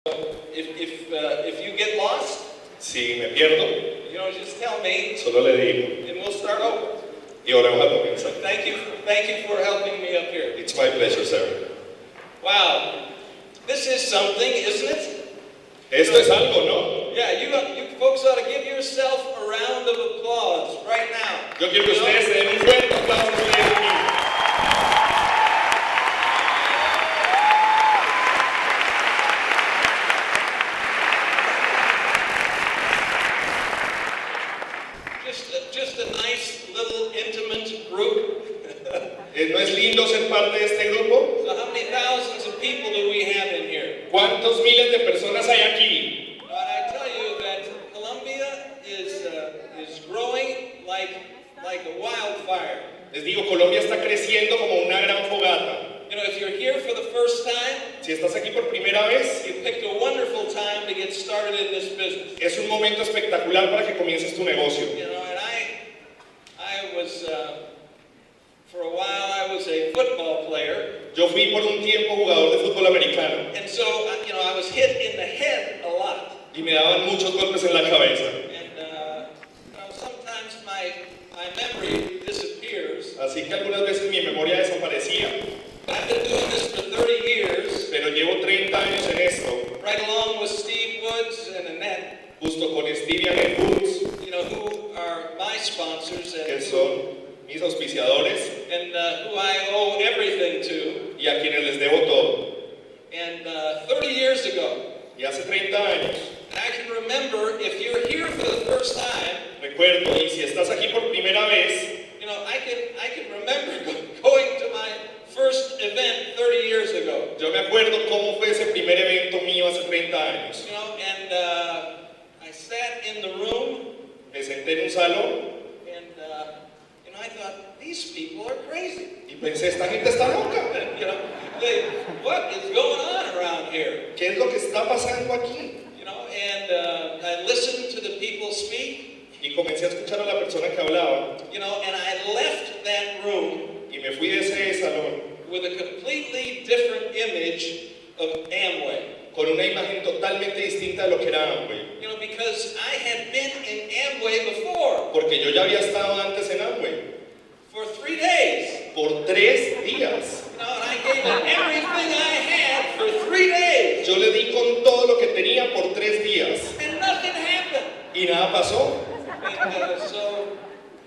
If you get lost, Si me pierdo, just tell me, solo le digo. and we'll start over. Y ahora vamos a comenzar. Thank you for helping me up here. It's my pleasure, sir. Wow, this is something, isn't it? Esto es algo, ¿no? Yeah, you folks ought to give yourself a round of applause right now. Yo quiero que ustedes se den un fuerte aplauso muy bien aquí. Just a nice little intimate group. ¿No es lindo ser parte de este grupo? So how many thousands of people do we have in here? ¿Cuántos miles de personas hay aquí? I tell you that Colombia is growing like a wildfire. Les digo, Colombia está creciendo como una gran fogata. If you're here for the first time, Si estás aquí por primera vez, you picked a wonderful time to get started in this business. es un momento espectacular para que comiences tu negocio. And I was, for a while, I was a football player. Yo fui por un tiempo jugador de fútbol americano And so, I was hit in the head a lot. y me daban muchos golpes en la cabeza. And sometimes my memory disappears. Así que algunas veces mi memoria desaparecía, I've been doing this for 30 years, pero llevo 30 años en esto, right along with Steve Woods and Annette, justo con Steve y Annette Woods, who are my sponsors que and son mis auspiciadores who I owe everything to. y a quienes les debo todo. And 30 years ago, Y hace 30 años, I can remember, if you're here for the first time, recuerdo, y si estás aquí por primera vez, I can remember going to my first event 30 years ago. yo me acuerdo cómo fue ese primer evento mío hace 30 años. And I sat in the room, Me senté en un salón and I thought, these people are crazy. y pensé, esta gente está loca. What is going on around here? ¿Qué es lo que está pasando aquí? And I listened to the people speak, Y comencé a escuchar a la persona que hablaba and I left that room y me fui de ese salón with a completely different image of Amway. con una imagen totalmente distinta de lo que era Amway. Because I had been in Amway before Porque yo ya había estado antes en Amway for 3 days. por 3 días. And I gave it everything I had for 3 days. Yo le di con todo lo que tenía por 3 días And nothing happened. y nada pasó. And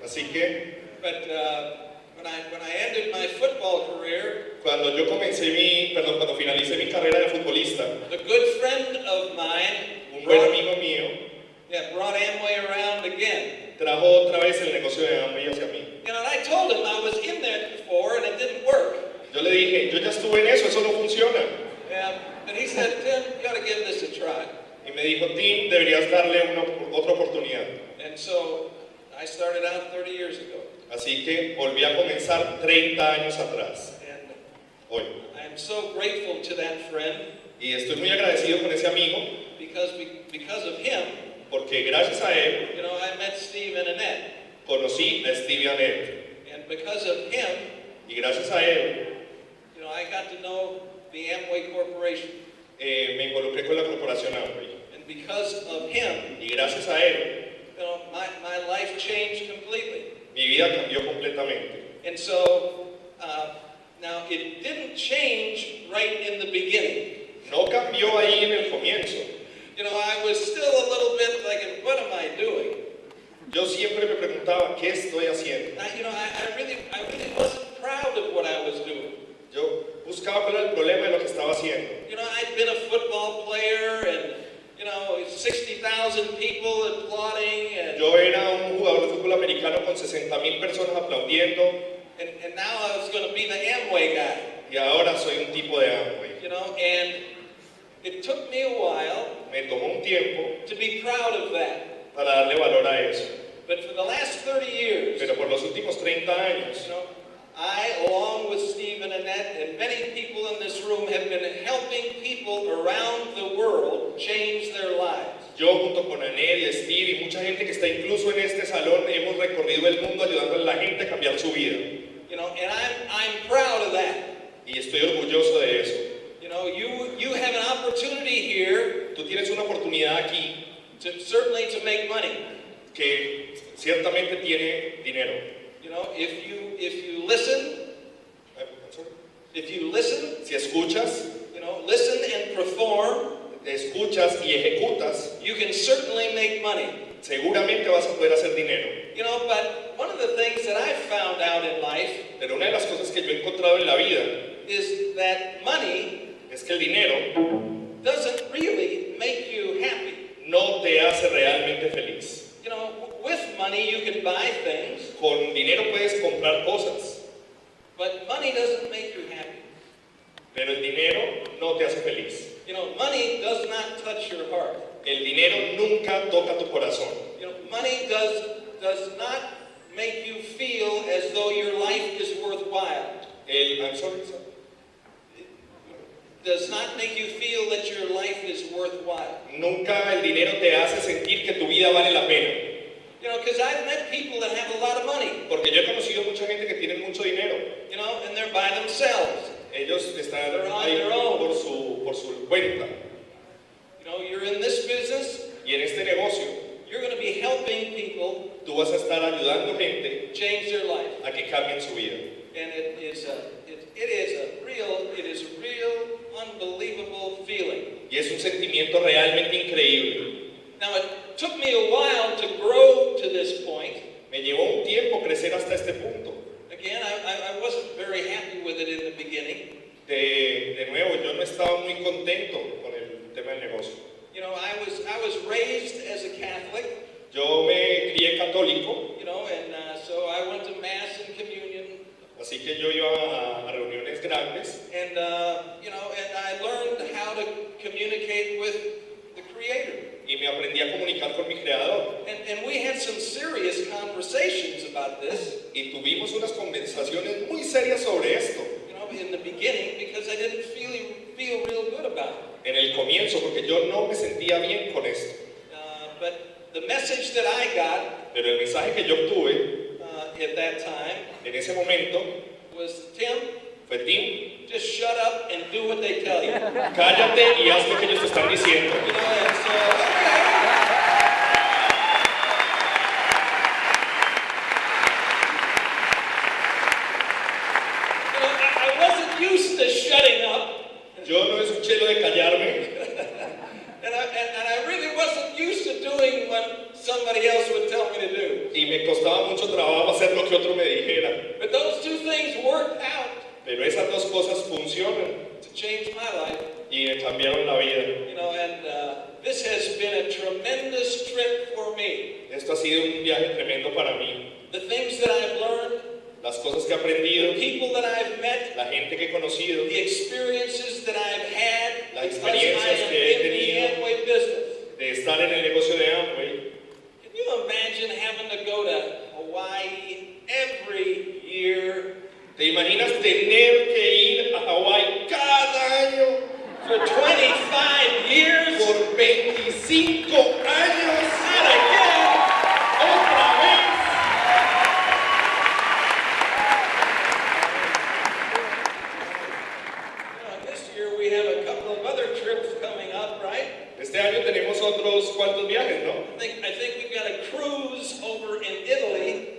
Así que but when I ended my football career, cuando cuando finalicé mi carrera de futbolista, a good friend of mine un buen amigo mío brought Amway around again. trajo otra vez el negocio de Amway hacia mí. And I told him I was in there before and it didn't work. Yo le dije, yo ya estuve en eso no funciona. And he said, Tim, you got to give this a try. Y me dijo, Tim, deberías darle otra oportunidad. And so I started out 30 years ago. Así que volví a comenzar 30 años atrás, And hoy. I am so grateful to that friend Y estoy muy agradecido con ese amigo, because of him, porque gracias a él I met Steve and Annette. conocí a Steve y Annette. And because of him, Y gracias a él I got to know the Amway Corporation. me involucré con la corporación Amway. And because of him, Y gracias a él my life changed completely. mi vida cambió completamente. And so, now it didn't change right in the beginning. No cambió ahí en el comienzo. I was still a little bit like, what am I doing? Yo siempre me preguntaba, ¿qué estoy haciendo? I really wasn't proud of what I was doing. Yo buscaba cuál era el problema de lo que estaba haciendo. I'd been a football player and, 60,000 people applauding. And, Yo era un jugador de fútbol americano con 60,000 personas aplaudiendo. and now I was going to be the Amway guy. Y ahora soy un tipo de Amway. And it took me a while Me tomó un tiempo to be proud of that. para darle valor a eso. But for the last 30 years, Pero por los últimos 30 años, I, along with Steve and Annette, and many people in this room, have been helping people around the world change their lives. yo junto con Annette y Steve y mucha gente que está incluso en este salón, hemos recorrido el mundo ayudando a la gente a cambiar su vida. And I'm proud of that. Y estoy orgulloso de eso. You have an opportunity here here tú tienes una oportunidad aquí certainly to make money. que ciertamente tiene dinero. You know, if you listen, Si escuchas, you know, listen and perform, escuchas y ejecutas, you can certainly make money. seguramente vas a poder hacer dinero. You know, but one of the things that I've found out in life Pero una de las cosas que yo he encontrado en la vida is that money es que el dinero doesn't really make you happy. no te hace realmente feliz. You know, with money you can buy things, Con dinero puedes comprar cosas, but money doesn't make you happy. pero el dinero no te hace feliz. You know, money does not touch your heart. El dinero nunca toca tu corazón. You know, money does not make you feel as though your life is worthwhile. I'm sorry, sir. Does not make you feel that your life is worthwhile. Nunca el dinero te hace sentir que tu vida vale la pena. You know, because I've met people that have a lot of money, Porque yo he conocido mucha gente que tiene mucho dinero. you know, and they're by themselves. Ellos están They're on ahí their own. por su cuenta. You know, you're in this business, Y en este negocio, you're going to be helping people tú vas a estar ayudando gente change their life. a que cambien su vida. And it is a real, unbelievable feeling. Y es un sentimiento realmente increíble. Now, it took me a while to grow to this point. Me llevó un tiempo crecer hasta este punto. Again, I wasn't very happy with it in the beginning. De nuevo, yo no estaba muy contento con el tema del negocio. You know, I was raised as a Catholic, Yo me crié católico, you know, and so I went to Mass and Communion, así que yo iba a reuniones grandes and you know, and I learned how to communicate with the Creator. y me aprendí a comunicar con mi creador. And we had some serious conversations about this, Y tuvimos unas conversaciones muy serias sobre esto. you know, in the beginning because I didn't feel real good about it. En el comienzo, porque yo no me sentía bien con esto. But the message that I got Pero el mensaje que yo obtuve at that time en ese momento was, Tim, fue: Tim, just shut up and do what they tell you. cállate y haz lo que ellos te están diciendo. You know, and so, okay. You know, I wasn't used to shutting up, Yo no escuché lo de callarme and I really wasn't used to doing what somebody else would tell me to do. y me costaba mucho trabajo hacer lo que otro me dijera. But those two things worked out Pero esas dos cosas funcionan to change my life. y me cambiaron la vida. You know, and this has been a tremendous trip for me. Esto ha sido un viaje tremendo para mí. The things that I've learned, Las cosas que he the aprendido, people that I've met, la gente que he conocido, the experiences that I've had Las because I experiencias am que he in the tenido. Amway business. de estar en el negocio de Amway. Can you imagine having to go to Hawaii every year ¿Te imaginas tener que ir a Hawái cada año for 25 years? por 25 años? Not again. ¡Otra vez! This year we have a couple of other trips coming up, right? Este año tenemos otros cuantos viajes, ¿no? I think we've got a cruise over in Italy,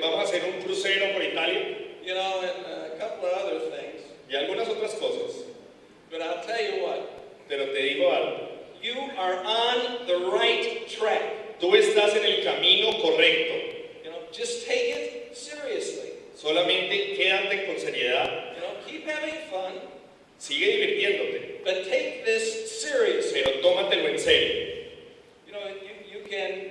Vamos a hacer un crucero por Italia you know, and a couple of other things. y algunas otras cosas. But I'll tell you what, Pero te digo algo, you are on the right track. tú estás en el camino correcto. You know, just take it seriously. Solamente quédate con seriedad, You know, keep having fun, sigue divirtiéndote, but take this seriously. pero tómatelo en serio. You know, you can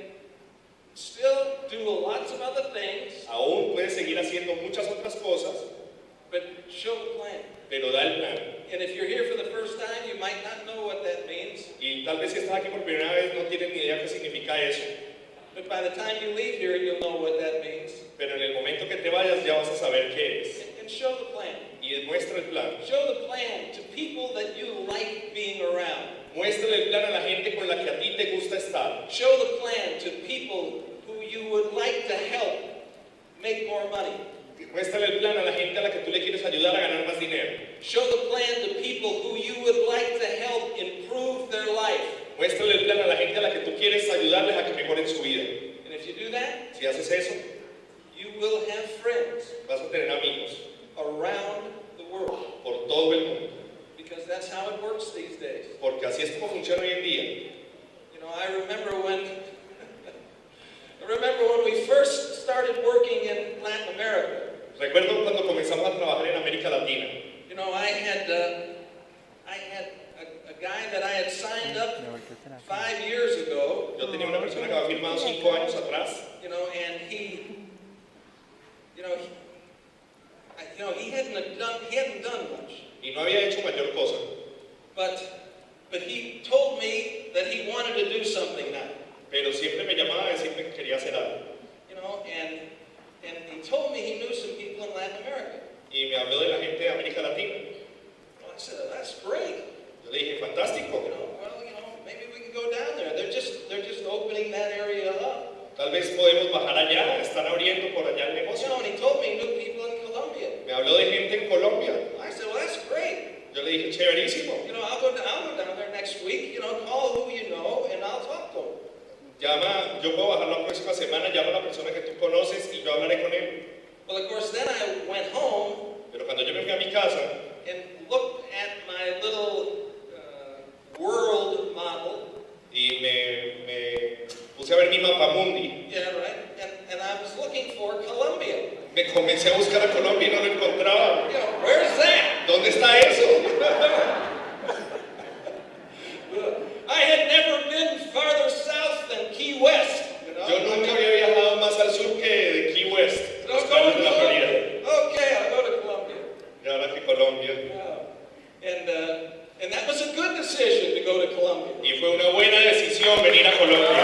still do lots of other things, Aún puedes seguir haciendo muchas otras cosas, but show the plan. pero da el plan. And if you're here for the first time, you might not know what that means. Y tal vez si estás aquí por primera vez no tienes ni idea qué significa eso. But by the time you leave here, you'll know what that means. Pero en el momento que te vayas ya vas a saber qué es. And show the plan. Y muestra el plan. Show the plan to people that you like being around. Muéstrale el plan a la gente con la que a ti te gusta estar. Show the plan to people who you would like to help make more money. Muéstrale el plan a la gente a la que tú le quieres ayudar a ganar más dinero. Show the plan to people who you would like to help improve their life. Muéstrale el plan a la gente a la que tú quieres ayudarles a que mejoren su vida. And if you do that, Si haces eso, you will have friends vas a tener amigos around the world. por todo el mundo. Because that's how it works these days. Porque así es como funciona hoy en día. You know, I remember when we first started working in Latin America. Recuerdo cuando comenzamos a trabajar en América Latina. You know, I had a guy that I had signed up 5 years ago. Yo tenía una persona que había firmado 5 años atrás. You know, and he hadn't done much. Y no había hecho mayor cosa. But he told me that he wanted to do something now. Pero siempre me llamaba a decirme que quería hacer algo. You know, and he told me he knew some people in Latin America. Y me habló de la gente de América Latina. Well, I said, oh, that's great. Yo le dije, fantástico. Maybe we can go down there. They're just opening that area up. Tal vez podemos bajar allá, están abriendo por allá el You negocio. know, and he told me he knew people in Colombia. Me habló de gente en Colombia. I said, well, that's great. Yo le dije, chéverísimo. You know, I'll go down there next week. You know, call who you know, and I'll talk to them. Llama, yo puedo bajar la próxima semana, llama a la persona que tú conoces y yo hablaré con él. Well, of course, then I went home Pero cuando yo me fui a mi casa and looked at my little world model. y me puse a ver mi mapa mundi, Yeah, right. And I was looking for Colombia. me comencé a buscar a Colombia y no lo encontraba. You know, where's that? ¿Dónde está eso? I had never been farther south than Key West. You know? Yo nunca había viajado más al sur que de Key West, So los I'll go caños to de la Colombia. Florida. Okay, I'll go to Colombia. Y ahora que Colombia. Yeah. And that was a good decision to go to Colombia. Y fue una buena decisión venir a Colombia.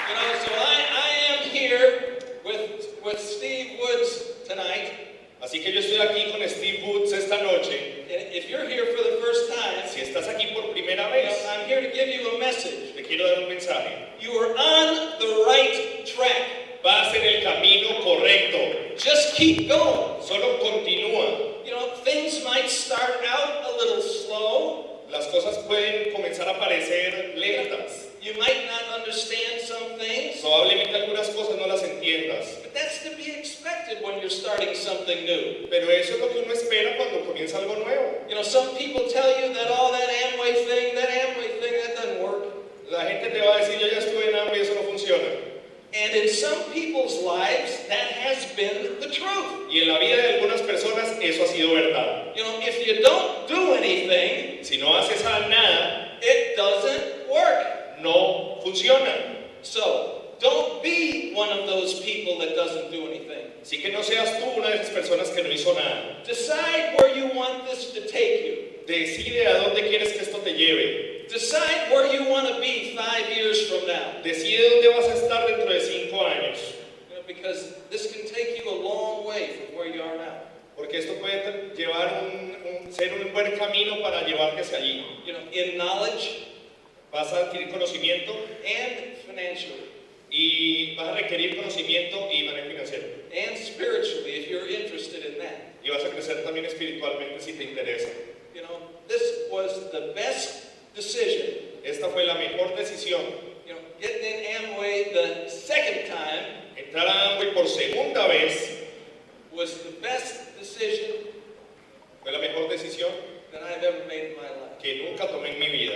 You know, so I am here with Steve Woods tonight. Así que yo estoy aquí con Steve Woods esta noche. And if you're here for the first time, Si estás aquí por primera you vez, know, I'm here to give you a message. te quiero dar un mensaje. You are on the right track. Vas en el camino correcto. Just keep going. Solo continúa. You know, things might start out a little slow. Las cosas pueden comenzar a parecer lentas. You might not understand some things. Probablemente algunas cosas no las entiendas. But that's to be expected when you're starting something new. Pero eso es lo que uno espera cuando comienza algo nuevo. You know, some people tell you that all that Amway thing, that doesn't work. La gente te va a decir, yo ya estuve en hambre y eso no funciona. And in some people's lives, that has been the truth. Y en la vida de algunas personas eso ha sido verdad. You know, if you don't do anything, Si no haces nada, it doesn't work. no funciona. So, don't be one of those people that doesn't do anything. Así que no seas tú una de esas personas que no hizo nada. Decide where you want this to take you. Decide a dónde quieres que esto te lleve. Decide where you want to be 5 years from now. Decide dónde vas a estar dentro de 5 años. You know, because this can take you a long way from where you are now. Porque esto puede llevar ser un buen camino para llevarte hacia allí. You know, in knowledge Vas a adquirir conocimiento and financially y vas a requerir conocimiento y manejo financiero. and spiritually if you're interested in that. Y vas a crecer también espiritualmente si te interesa. You know, this was the best decision. Esta fue la mejor decisión. You know, getting in Amway the second time Entrar a Amway por segunda vez was the best decision fue la mejor decisión that I've ever made in my life. que nunca tomé en mi vida.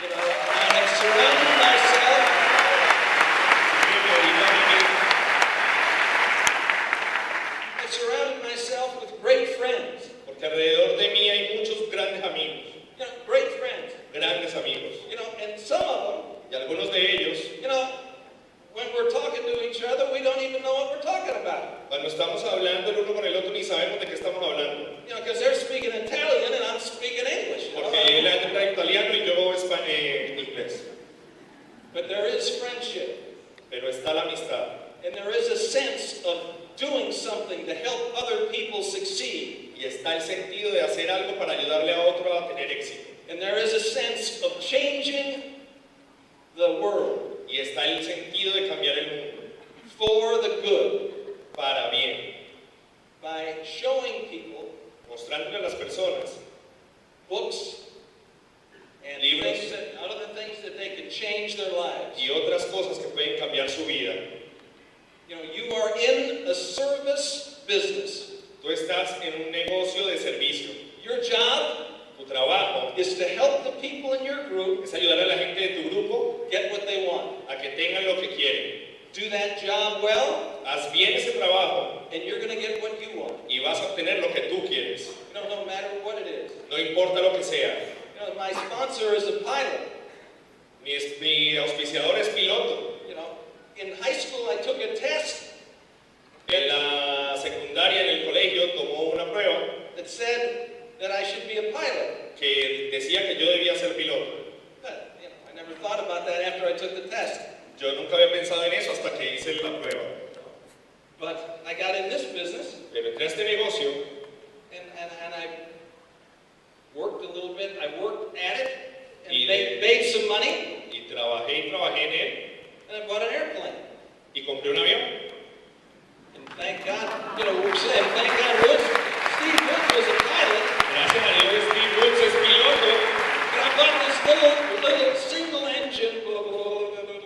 You know, I have surrounded myself I've surrounded myself with great friends. Porque alrededor de mí hay muchos grandes amigos, You know, great friends. grandes amigos. You know, and some of Y algunos de ellos, them, you know, when we're talking to each other, we don't even know what we're talking about. cuando estamos hablando el uno con el otro, ni sabemos de qué estamos hablando. You know, because they're speaking Italian and I'm speaking English. You know? Porque él habla italiano y yo inglés. But there is friendship, Pero está la amistad. and there is a sense of doing something to help other people succeed. Y está el sentido de hacer algo para ayudarle a otro a tener éxito. And there is a sense of changing the world. Y está el sentido de cambiar el mundo For the good. para bien, By showing people mostrándole a las personas books and libros other things that they can change their lives. y otras cosas que pueden cambiar su vida. You know, you are in a service business. Tú estás en un negocio de servicio. Your job Tu trabajo is to help the people in your group es ayudar a la gente de tu grupo get what they want. a que tengan lo que quieren. Do that job well, Haz bien ese trabajo and you're going to get what you want. y vas a obtener lo que tú quieres. You know, no matter what it is. No importa lo que sea. You know, my sponsor is a pilot. Mi auspiciador es piloto. You know, in high school I took a test En la secundaria, en el colegio, tomó una prueba that said that I should be a pilot. que decía que yo debía ser piloto. But, you know, I never thought about that after I took the test. Yo nunca había pensado en eso hasta que hice la prueba. But I got in this business, Pero entré a este negocio and I worked a little bit. I worked at it and Y made some money, y trabajé en él and I bought an airplane. y compré un avión. And thank God, you know, we're saying, thank God, Steve Woods was a pilot, Gracias a Dios, Steve Woods es piloto but I bought this little single engine,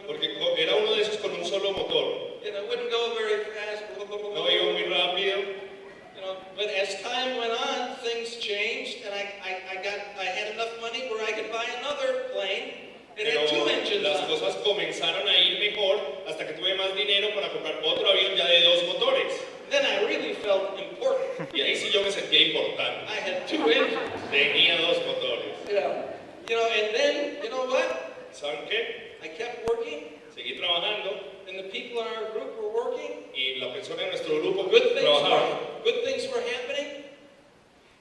porque era uno de esos con un solo motor. you know, it wouldn't go very fast, No iba muy rápido. you know, but as time went on, things changed, and I had enough money where I could buy another plane. It Pero had two engines las on it. cosas comenzaron a ir mejor hasta que tuve más dinero para comprar otro avión ya de 2 motores. Then I really felt important. Y ahí sí yo me sentía importante. I had two engines. Tenía 2 motores. Yeah. You know, and then, you know what? ¿Saben qué? I kept working, Seguí trabajando and the people in our group were working. y la persona de nuestro grupo Good trabajaba. things were happening.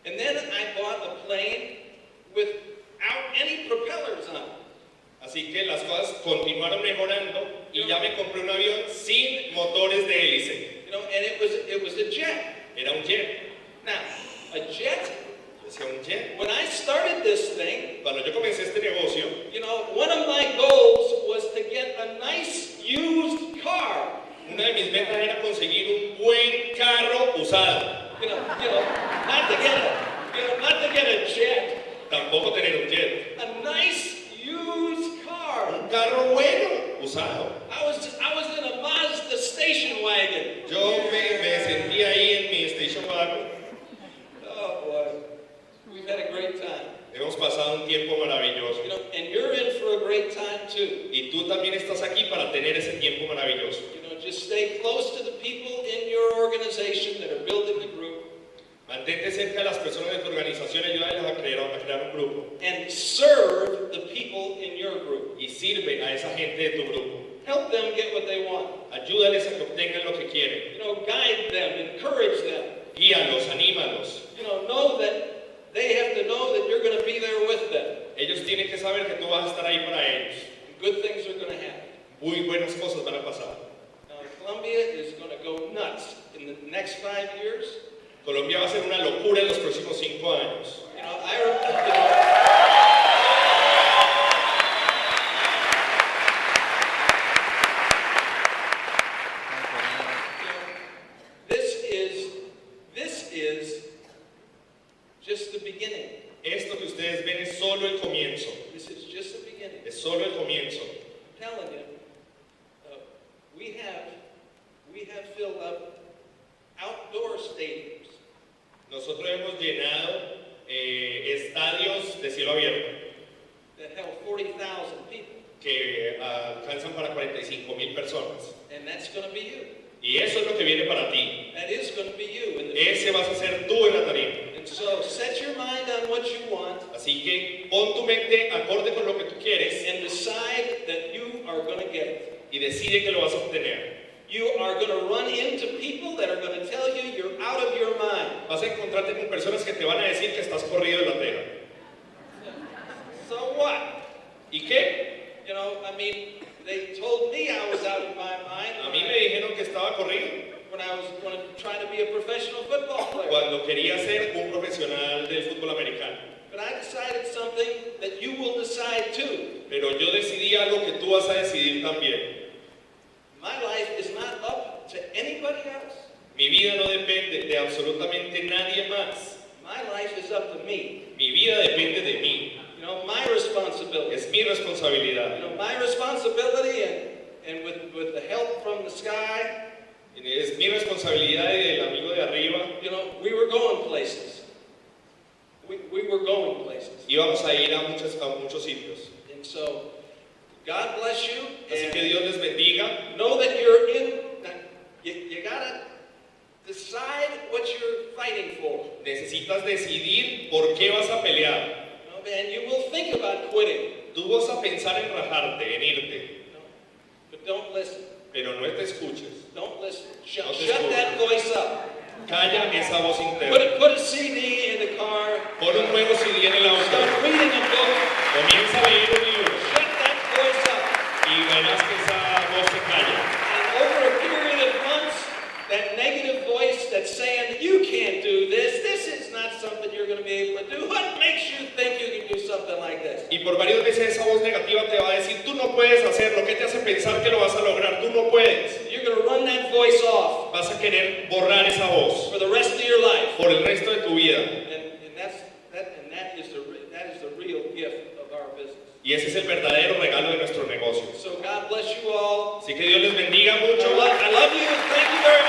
And then I bought a plane without any propellers on it. Así que las cosas continuaron mejorando y ya me compré un avión sin motores de hélice. You know, and it was a jet. Era un jet. Now, a jet, Decía un jet. when I started this thing, Cuando yo comencé este negocio, you know, one of my goals was to get a nice used car. una de mis metas era conseguir un buen carro usado. You know, not to get a jet, Tampoco tener un jet. a nice used car. Un carro bueno, usado. I was in a Mazda station wagon. Yo me sentí ahí en mi station wagon. Oh boy, we've had a great time. Hemos pasado un tiempo maravilloso. You know, and you're in for a great time too. Y tú también estás aquí para tener ese tiempo maravilloso. You know, just stay close to the people in your organization that are building the group, Mantente cerca de las personas de tu organización, ayúdales a crear un grupo. and serve the people in your group. Y sirve a esa gente de tu grupo. Help them get what they want. Ayúdales a que obtengan lo que quieren. You know, guide them, encourage them. Guíalos, anímalos. You know that they have to know that you're going to be there with them. Ellos tienen que saber que tú vas a estar ahí para ellos. Good things are going to happen. Muy buenas cosas van a pasar. Now, Colombia is going to go nuts in the next 5 years. Colombia va a ser una locura en los próximos 5 años. You know, I remember, this is just the beginning. Esto que ustedes ven es solo el comienzo. This is just the beginning. Es solo el comienzo. I'm telling you, we have filled up outdoor stadiums. Nosotros hemos llenado estadios de cielo abierto That held 40,000 people, que alcanzan para 45,000 personas. and that's going to be you. Y eso es lo que viene para ti. That is going to be you in the Ese vas a ser tú en la tarima. And so set your mind on what you want Así que pon tu mente acorde con lo que tú quieres and decide that you are going to get it. y decide que lo vas a obtener. You are going to run into people that are going to tell you you're out of your mind. Vas a encontrarte con personas que te van a decir que estás corrido de la teja. So what? ¿Y qué? You know, I mean, they told me I was out of my mind A mí me dijeron que estaba corrido when I was trying to be a professional football player. cuando quería ser un profesional del fútbol americano. But I decided something that you will decide too. Pero yo decidí algo que tú vas a decidir también. My life is not up to anybody else. Mi vida no depende de absolutamente nadie más. My life is up to me. Mi vida depende de mí. You know, my responsibility. Es mi responsabilidad. You know, my responsibility and with the help from the sky. Es mi responsabilidad y del amigo de arriba. You know, we were going places. We were going places. Íbamos a ir a muchos sitios. And so, God bless you. Así que Dios les bendiga. Know that you're in. You gotta decide what you're fighting for. Necesitas decidir por qué vas a pelear. And you will think about quitting. Tú vas a pensar en rajarte, en irte. But don't listen. Pero no te escuches. Don't listen. No te Shut escuches. that voice up. Calla esa voz interna. Put a CD in the car. Pon un nuevo CD en el auto. Start reading a book. Comienza a leer un libro. Shut that voice up. Y verás que esa voz se calla. And over a period of months, that negative voice that's saying, you can't do this. This is not something you're going to be able to do. What makes you think you can do something like this? Y por varios meses esa voz negativa te va a decir, tú no puedes hacerlo. ¿Qué te hace pensar que lo vas a lograr? Tú no puedes. You're going to run that voice off Vas a querer borrar esa voz for the rest of your life. por el resto de tu vida. And that is the real gift of our business. Y ese es el verdadero regalo de nuestro negocio. So God bless you all. Así que Dios les bendiga mucho. I love you. Thank you very much.